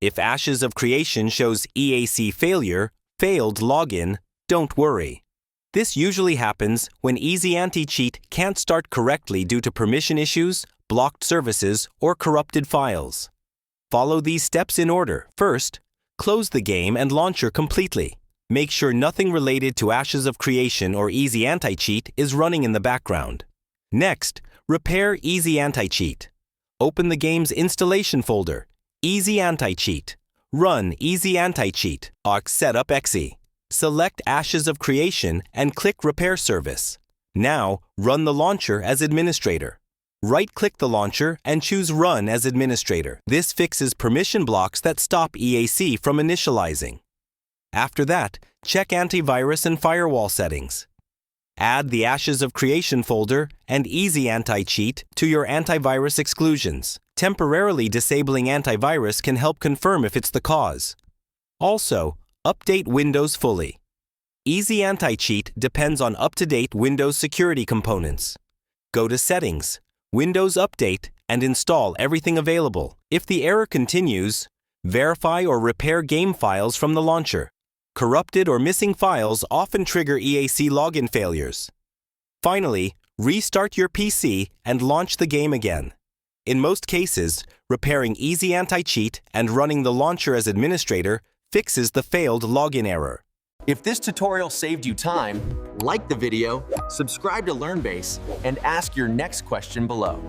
If Ashes of Creation shows EAC Failure, failed login, don't worry. This usually happens when Easy Anti-Cheat can't start correctly due to permission issues, blocked services, or corrupted files. Follow these steps in order. First, close the game and launcher completely. Make sure nothing related to Ashes of Creation or Easy Anti-Cheat is running in the background. Next, repair Easy Anti-Cheat. Open the game's installation folder, Easy Anti-Cheat. Run Easy Anti-Cheat, Setup exe. Select Ashes of Creation and click Repair Service. Now, run the launcher as administrator. Right-click the launcher and choose Run as administrator. This fixes permission blocks that stop EAC from initializing. After that, check antivirus and firewall settings. Add the Ashes of Creation folder and Easy Anti-Cheat to your antivirus exclusions. Temporarily disabling antivirus can help confirm if it's the cause. Also, update Windows fully. Easy Anti-Cheat depends on up-to-date Windows security components. Go to Settings, Windows Update, and install everything available. If the error continues, verify or repair game files from the launcher. Corrupted or missing files often trigger EAC login failures. Finally, restart your PC and launch the game again. In most cases, repairing Easy Anti-Cheat and running the launcher as administrator fixes the failed login error. If this tutorial saved you time, like the video, subscribe to LearnBase, and ask your next question below.